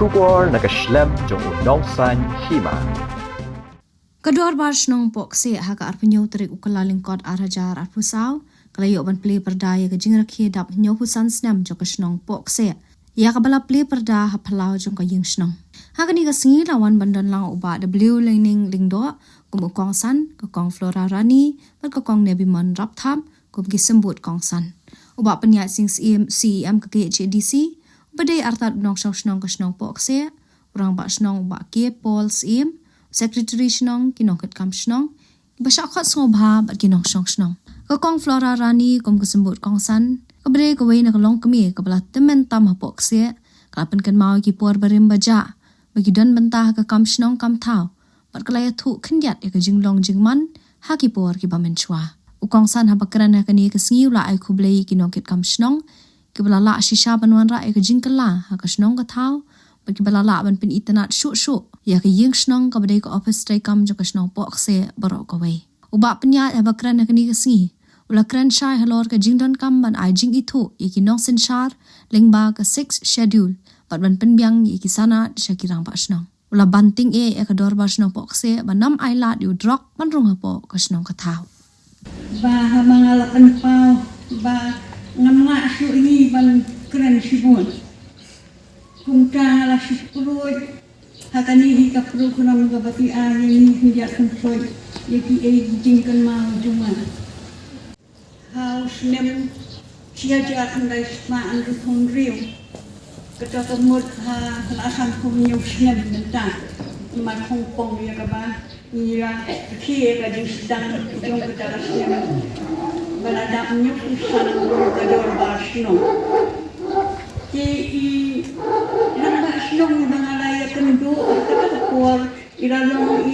Shubor nakaslem jong unongsan hima. Kedua bar snong pok se haka arpenyo terik ukalaling kot arajar arpusau kalayo ban play perdaya ke jingrakhi dap nyo pusan snam jok snong pok se ya kabala play perda hapalau jong ka ying snong haka ni ka singi lawan bandan lang uba w lening lingdo kum kong san ka kong flora rani bat ka kong nebi mon rap tham kum gi sembut kong san uba penya sing cem ka ke hdc badai artat nong snong ka snong pok se urang ba snong ba ke pol sim Secretary snong kinong ket kam snong basha khat ngobha bat kinong snong ka kong flora rani kom kesembut kong san ka bre ka wei na long kami ka bala temen tam hapok se ka pen kan mau ki por barim baja bagi dan bentah ka kam snong kam thau bat ka laya thu khindiat ya ka jinglong jingman ha ki por ki bamen chwa u kong san ha bakran ha kani ka singiu la ai khublei kinong ket kam snong ki bala la shisha banwan ra ai ka jingkala ha ka snong ka thau bagi balala ban pin internet shu ya ke ying snong ka badai ko office tray kam jo ka snong pok se barok ko wei uba penya ya bakran ka ni ka singi ula kran shai halor ka jingdon kam ban ai jing itu yaki nong sen shar lengba ka 6 schedule bat ban pen biang yaki sana shakirang ba snong ula banting ya ka dor ba snong pok se ban nam ai la diu drop ban rong ha po ka snong ka thau ba ha mangalakan pau ba ngamla shu ini ban kran shibun kumta la shipuroi hakani hi kapru kunam gabati ani ni hija kumsoi yaki e jingkan ma juma haus nem sia jakan dai sma andu thonriu kata kemut ha lasan kumnyu snem menta ma hongpong ya kaba ira kie ka jing sedang jong kata snem balada nyu usan kador basno ki namba snong bangalaya kendo kata kuar ilalong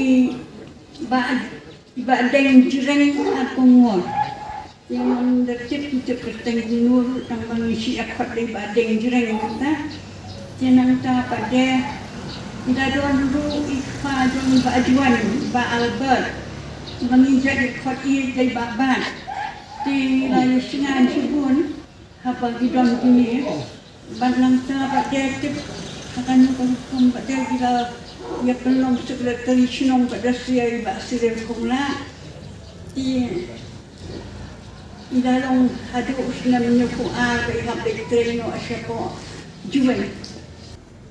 ba deng jireng akongor yang dercep cep keteng nur tang mangisi akwat dei ba deng jireng kata jenang ta pade ida don ru ifa jong ba juan ba albert mangijak akwat i dei ba ban ti layu singan sibun apa gidon ini Balang ta pada tip akan kom pada kita ya pelong sekretari sinong pada sia ba sire kumla ida long hadu usna minyo ko a kai hab de treno asyapo juwen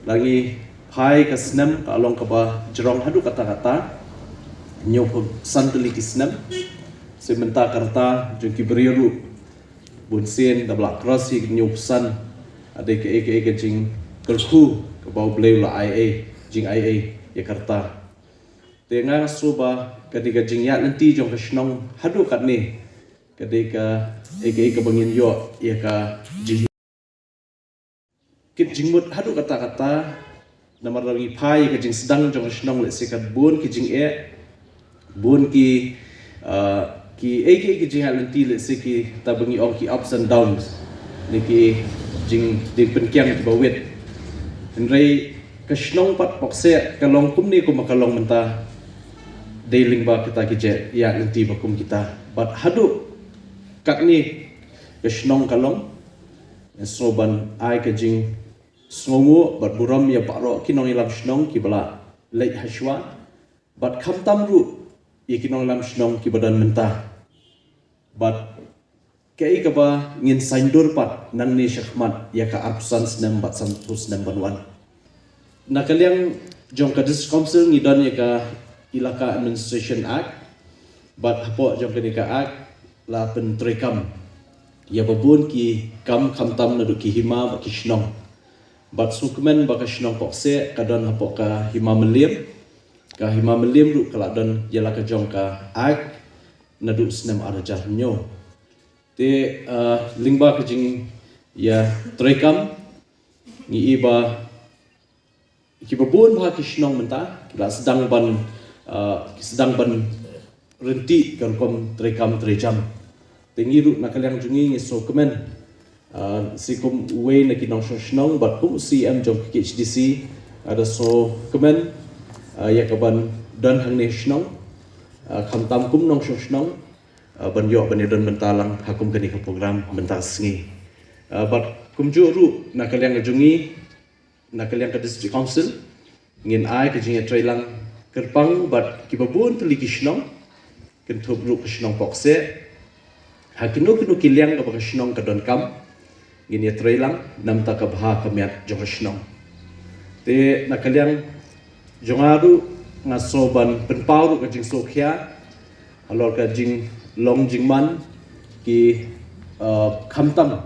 lagi pai ka snam ka along ka ba jerong hadu kata-kata nyo ko santeli ki snam sementa karta jungki beriru bunsen da blak cross hi nyo san ada ke jing kerku ke bau bleu la IA jing IA Jakarta tengah suba ketika jing ya nanti jong ke snong hadu kat ni ketika ke bangin yo ya ka jing kit jing mut hadu kata-kata namar lagi pai ke jing sedang jong ke snong le sekat bun ke jing bun ki ke jing ya nanti le seki tabangi ong ki ups and downs niki jing di penkiang ki bawet henry kasnong pat pokse kalong kum ni kum kalong menta dailing ba kita ki je ya nanti bakum kita bat hadu kat ni kasnong kalong soban ai ka jing snongu bat buram ya paro kinong ilam snong ki bala leit hashwa bat khamtam ru ye kinong ilam snong ki badan menta bat kei kaba ngin saindur pat nang ni syahmat ya ka arpusan senam bat santus nem banwan nakaliang jong ka dis council ngidon ya ka ilaka administration act bat hapo jong ka ni ka act la pen trekam ya babun ki kam khamtam na du ki hima ba ki snong bat sukmen ba ka snong pokse kadon hapo ka hima melim ru kala don ya la ka jong ka act na du senam arajah nyo te lingba kejing ya trekam ni iba kibabun bah kisnong menta kila sedang ban renti kan kom trekam trejam tengiru nakaliang jungi ngiso kemen sikum uwe na kinong snong bat kum cm jom HDC ada so kemen ya kaban dan hang ne snong khamtam kum nong snong banyo banidon mentalang hakum kani ke program mentas ngi bat kumju ru nakaliang jungi nakalian ke district council ngin ai ke jing trailang kerpang bat kibabun tuli kishnong ken thobru kishnong pokse hakinu kinu kiliang ka kishnong ka don kam ngin ye trailang namta ka bha kamiat jo kishnong te nakalian jongaru ngasoban penpauru ka jing sokhya alor ka jing long jing man ki khamtam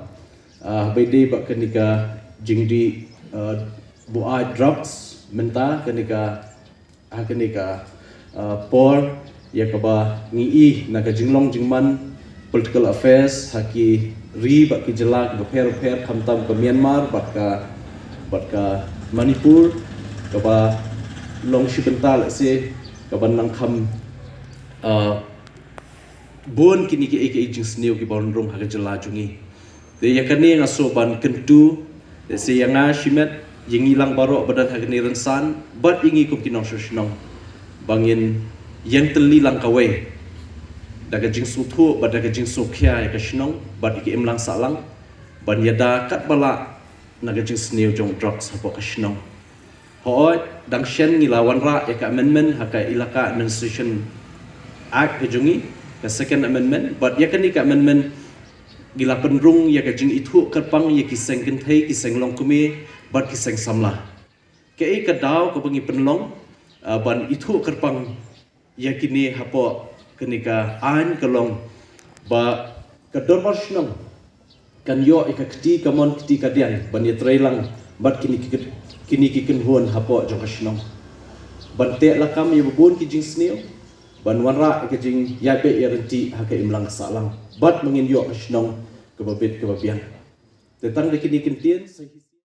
bede ba kenika jingdi buai drugs menta kenika por ya kaba ngi naga jinglong jingman political affairs haki ri ba ki jela ki pher khamtam ke Myanmar bat ka Manipur kaba long shibental se kaba nang kham bon kini ki eke jing sneu ki bon rom haka jela jungi de yakane ngaso ban kentu de se yanga shimet yingi lang baro badan haka ni rensan bat ingi kum kinong shnong bangin yang teli lang kawe daga jing suthu daga jing sokhya ya ka shnong bat iki imlang salang ban yada kat bala naga jing sneu jong drugs hapo ka shnong hoi dang shen ngilawan ra ya ka amendment haka ilaka administration act kejungi the second amendment but yakani ka amendment gila penrung ya ka jing itu kerpang ya kiseng kenthai kiseng long kume but kiseng samla ke ka daw ka bangi penlong ban itu kerpang ya kini hapo kenika an kalong ba ka dormar shnong kan yo ka kti kamon kti kadian ban ya trailang but kini kiken huan hapo jo ka shnong ban te lakam ya bubun ki jing sneo ban wanra ke jing yape yarenti haka imlang salang bat mengin yo shnong ke babit ke babian tetang de kini kentien